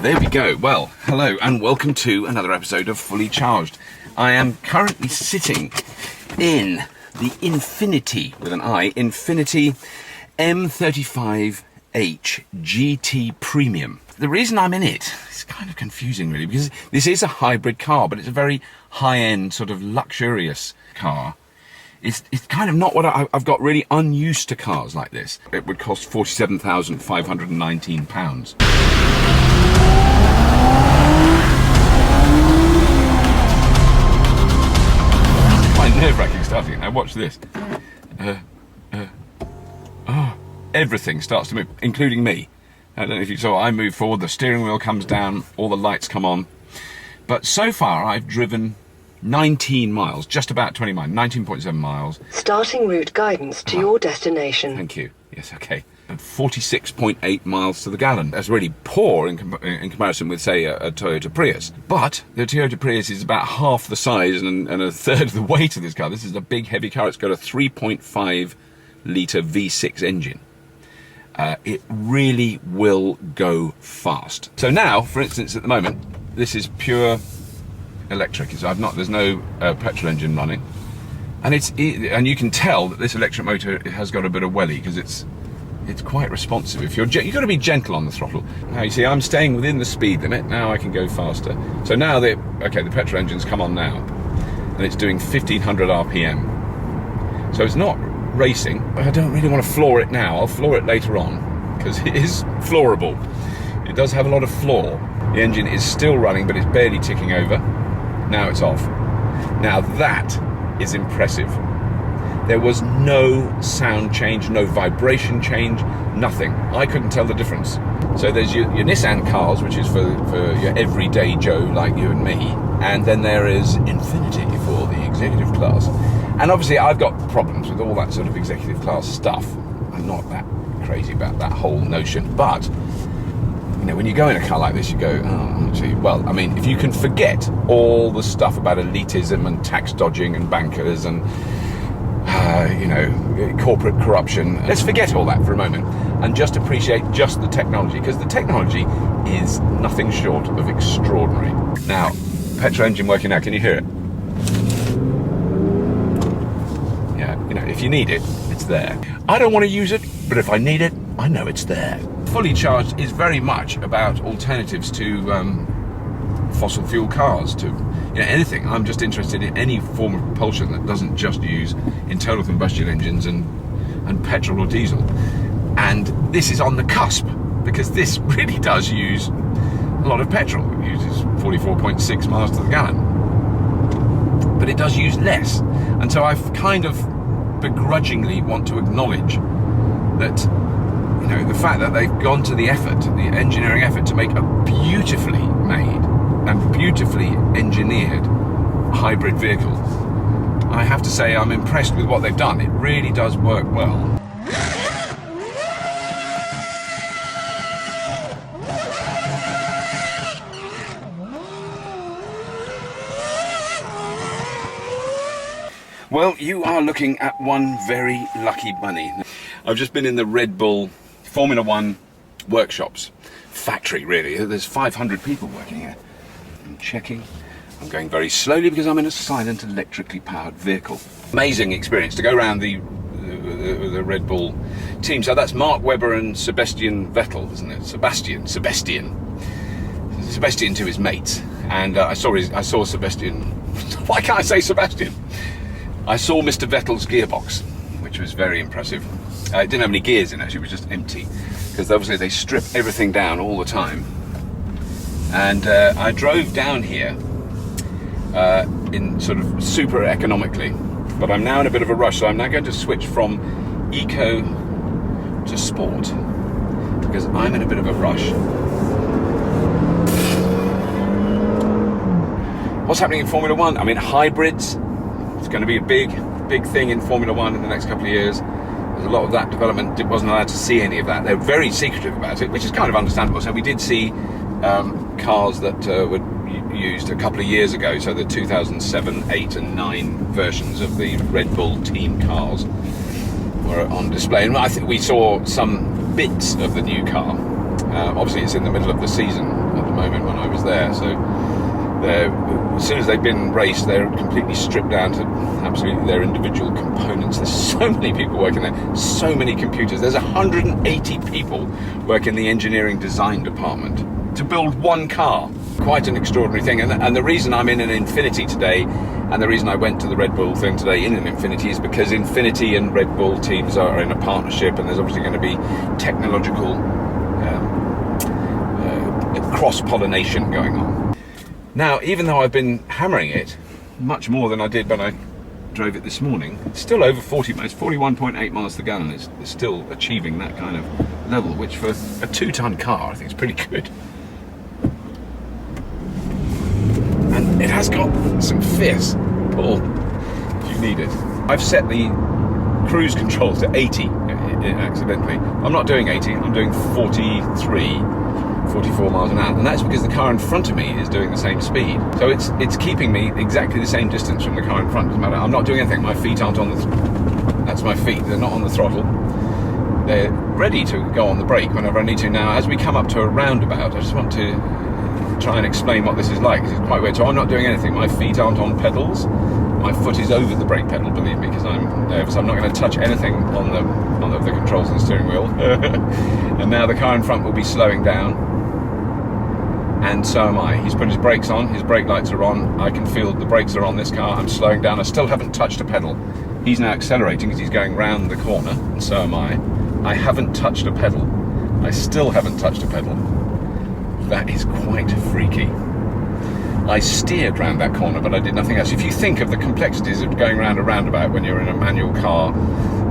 There we go. Well, hello and welcome to another episode of Fully Charged. I am currently sitting in the Infiniti, with an I, Infiniti M35h GT Premium. The reason I'm in it, it's kind of confusing really, because this is a hybrid car, but it's a very high-end, sort of luxurious car. It's kind of not what I've got really unused to cars like this. It would cost £47,519. Quite nerve-wracking starting. Now watch this. Everything starts to move, including me. I don't know if you saw, I move forward, the steering wheel comes down, all the lights come on. But so far I've driven 19 miles, just about 20 miles, 19.7 miles. Starting route guidance to your destination. Thank you. Yes, okay. And 46.8 miles to the gallon. That's really poor in comparison with, say, a Toyota Prius. But the Toyota Prius is about half the size and a third of the weight of this car. This is a big, heavy car. It's got a 3.5-litre V6 engine. It really will go fast. So now, for instance, at the moment, this is pure electric. There's no petrol engine running, and you can tell that this electric motor has got a bit of welly because it's quite responsive. You've got to be gentle on the throttle. Now you see I'm staying within the speed limit. Now I can go faster. So now the petrol engine's come on now, and it's doing 1500 RPM. So it's not racing, but I don't really want to floor it now. I'll floor it later on because it is floorable. It does have a lot of floor. The engine is still running, but it's barely ticking over. Now it's off. Now that is impressive. There was no sound change, no vibration change, nothing. I couldn't tell the difference. So there's your Nissan cars, which is for your everyday Joe like you and me, and then there is Infiniti for the executive class. And obviously I've got problems with all that sort of executive class stuff. I'm not that crazy about that whole notion, but you know, when you go in a car like this, you go, oh, actually, well, I mean, if you can forget all the stuff about elitism and tax dodging and bankers and, corporate corruption, let's forget all that for a moment and just appreciate just the technology, because the technology is nothing short of extraordinary. Now, petrol engine working now, can you hear it? Yeah, if you need it, it's there. I don't want to use it, but if I need it, I know it's there. Fully Charged is very much about alternatives to fossil fuel cars, to anything. I'm just interested in any form of propulsion that doesn't just use internal combustion engines and petrol or diesel. And this is on the cusp, because this really does use a lot of petrol. It uses 44.6 miles to the gallon, but it does use less. And so I kind of begrudgingly want to acknowledge that the fact that they've gone to the effort, the engineering effort, to make a beautifully made and beautifully engineered hybrid vehicle. I have to say I'm impressed with what they've done. It really does work well. Well, you are looking at one very lucky bunny. I've just been in the Red Bull Formula One workshops, factory really. There's 500 people working here. I'm checking. I'm going very slowly because I'm in a silent electrically powered vehicle. Amazing experience to go around the Red Bull team. So that's Mark Webber and Sebastian Vettel, isn't it? Sebastian to his mates. And I saw Sebastian. Why can't I say Sebastian? I saw Mr. Vettel's gearbox, which was very impressive. It didn't have any gears in, actually. It was just empty, because obviously they strip everything down all the time. And I drove down here in sort of super economically, but I'm now in a bit of a rush, so I'm now going to switch from eco to sport, because I'm in a bit of a rush. What's happening in Formula One? I mean, hybrids. It's going to be a big thing in Formula One in the next couple of years. There's a lot of that development. Wasn't allowed to see any of that. They're very secretive about it, which is kind of understandable. So we did see cars that were used a couple of years ago. So the 2007, 8 and 9 versions of the Red Bull team cars were on display. And I think we saw some bits of the new car. Obviously, it's in the middle of the season at the moment when I was there, so as soon as they've been raced, they're completely stripped down to absolutely their individual components. There's so many people working there, so many computers. There's 180 people work in the engineering design department to build one car. Quite an extraordinary thing. And the reason I'm in an Infiniti today, and the reason I went to the Red Bull thing today in an Infiniti, is because Infiniti and Red Bull teams are in a partnership, and there's obviously going to be technological cross-pollination going on. Now, even though I've been hammering it much more than I did when I drove it this morning, it's still over 40 miles, 41.8 miles to the gallon. It's still achieving that kind of level, which for a 2-ton car, I think is pretty good. And it has got some fierce pull if you need it. I've set the cruise control to 80 accidentally. I'm not doing 80, I'm doing 44 miles an hour, and that's because the car in front of me is doing the same speed. So it's keeping me exactly the same distance from the car in front. Doesn't matter. I'm not doing anything. My feet aren't on that's my feet. They're not on the throttle. They're ready to go on the brake whenever I need to. Now, as we come up to a roundabout, I just want to try and explain what this is like. This is quite weird. So I'm not doing anything. My feet aren't on pedals. My foot is over the brake pedal, believe me, because I'm nervous. I'm not going to touch anything on the controls and the steering wheel. And now the car in front will be slowing down. And so am I. He's put his brakes on, his brake lights are on, I can feel the brakes are on this car, I'm slowing down, I still haven't touched a pedal. He's now accelerating because he's going round the corner, and so am I. I haven't touched a pedal. I still haven't touched a pedal. That is quite freaky. I steered round that corner, but I did nothing else. If you think of the complexities of going round a roundabout when you're in a manual car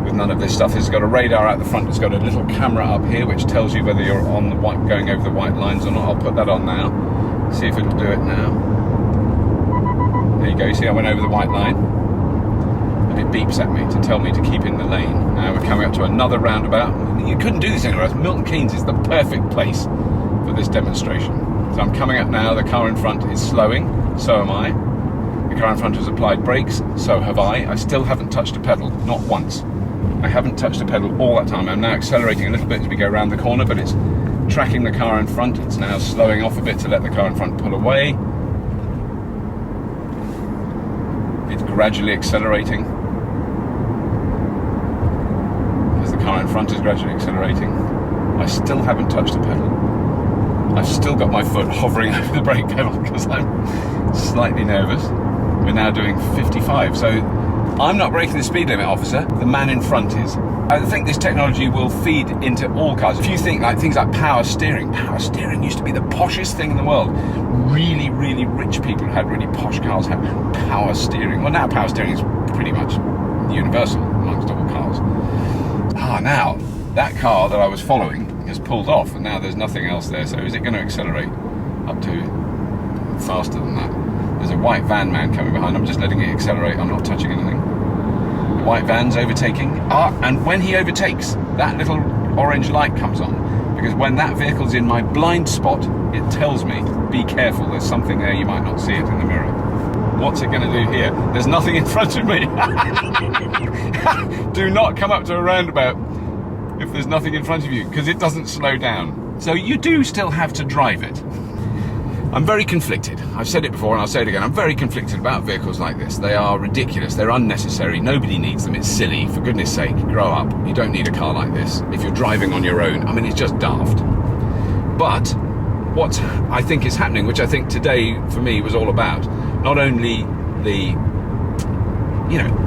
with none of this stuff, it's got a radar out the front, it's got a little camera up here which tells you whether you're on the white, going over the white lines or not. I'll put that on now. See if it'll do it now. There you go. You see, I went over the white line, and it beeps at me to tell me to keep in the lane. Now we're coming up to another roundabout. You couldn't do this anywhere else. Milton Keynes is the perfect place for this demonstration. So I'm coming up now, the car in front is slowing, so am I. The car in front has applied brakes, so have I. I still haven't touched a pedal, not once. I haven't touched a pedal all that time. I'm now accelerating a little bit as we go around the corner, but it's tracking the car in front. It's now slowing off a bit to let the car in front pull away. It's gradually accelerating as the car in front is gradually accelerating. I still haven't touched a pedal. I've still got my foot hovering over the brake pedal because I'm slightly nervous. We're now doing 55, so I'm not breaking the speed limit, officer. The man in front is. I think this technology will feed into all cars. If you think like things like power steering used to be the poshest thing in the world. Really, really rich people who had really posh cars had power steering. Well, now power steering is pretty much universal amongst all cars. Now, that car that I was following has pulled off, and now there's nothing else there. So is it going to accelerate up to faster than that? There's a white van man coming behind. I'm just letting it accelerate. I'm not touching anything. The white van's overtaking. And when he overtakes, that little orange light comes on, because when that vehicle's in my blind spot, it tells me, be careful, there's something there, you might not see it in the mirror. What's it going to do here? There's nothing in front of me. Do not come up to a roundabout if there's nothing in front of you, because it doesn't slow down. So you do still have to drive it. I'm very conflicted. I've said it before and I'll say it again. I'm very conflicted about vehicles like this. They are ridiculous. They're unnecessary. Nobody needs them. It's silly. For goodness sake, grow up. You don't need a car like this if you're driving on your own. I mean, it's just daft. But what I think is happening, which I think today for me was all about, not only the,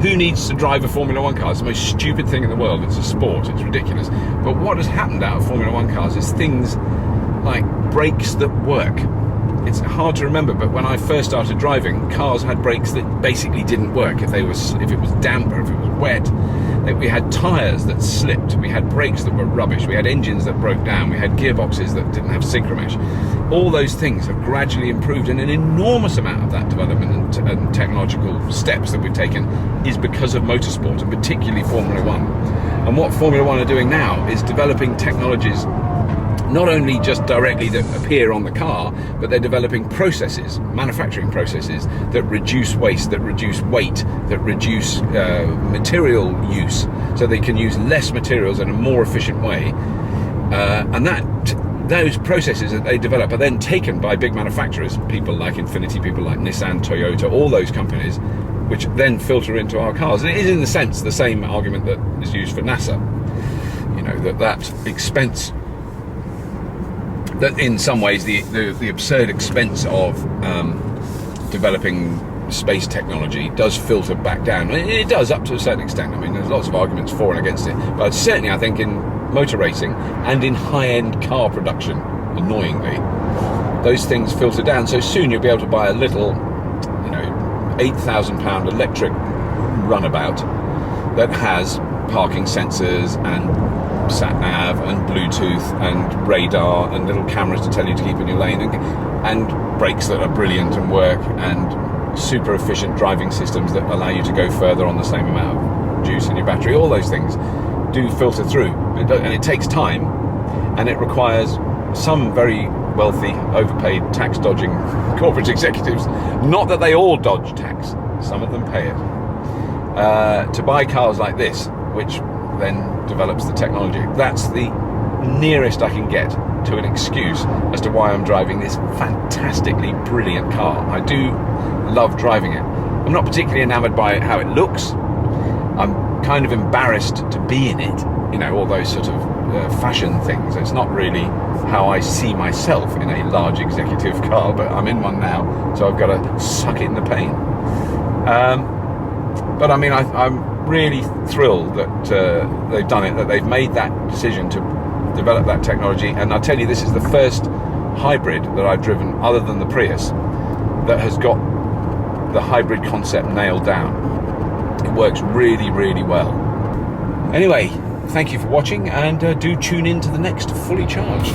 who needs to drive a Formula One car? It's the most stupid thing in the world. It's a sport. It's ridiculous. But what has happened out of Formula One cars is things like brakes that work. It's hard to remember, but when I first started driving, cars had brakes that basically didn't work. If it was damp or if it was wet, we had tyres that slipped. We had brakes that were rubbish. We had engines that broke down. We had gearboxes that didn't have synchromesh. All those things have gradually improved, and an enormous amount of that development and technological steps that we've taken is because of motorsport, and particularly Formula One. And what Formula One are doing now is developing technologies not only just directly that appear on the car, but they're developing processes, manufacturing processes that reduce waste, that reduce weight, that reduce material use, so they can use less materials in a more efficient way. And that those processes that they develop are then taken by big manufacturers, people like Infiniti, people like Nissan, Toyota, all those companies, which then filter into our cars. And it is, in the sense, the same argument that is used for NASA. You know, that expense, that in some ways the absurd expense of developing space technology does filter back down. It does, up to a certain extent. I mean, there's lots of arguments for and against it, but certainly I think in motor racing and in high-end car production, annoyingly, those things filter down. So soon you'll be able to buy a little, you know, £8,000 electric runabout that has parking sensors and sat-nav and Bluetooth and radar and little cameras to tell you to keep in your lane, and brakes that are brilliant and work, and super efficient driving systems that allow you to go further on the same amount of juice in your battery. All those things do filter through, and it takes time, and it requires some very wealthy, overpaid, tax-dodging corporate executives, not that they all dodge tax, some of them pay it, to buy cars like this, which then develops the technology. That's the nearest I can get to an excuse as to why I'm driving this fantastically brilliant car. I do love driving it. I'm not particularly enamoured by how it looks. I'm kind of embarrassed to be in it, you know, all those sort of fashion things. It's not really how I see myself in a large executive car, but I'm in one now, so I've got to suck it in the pain. But I mean, I'm really thrilled that they've done it, that they've made that decision to develop that technology. And I'll tell you, this is the first hybrid that I've driven, other than the Prius, that has got the hybrid concept nailed down. It works really, really well. Anyway, thank you for watching, and do tune in to the next Fully Charged.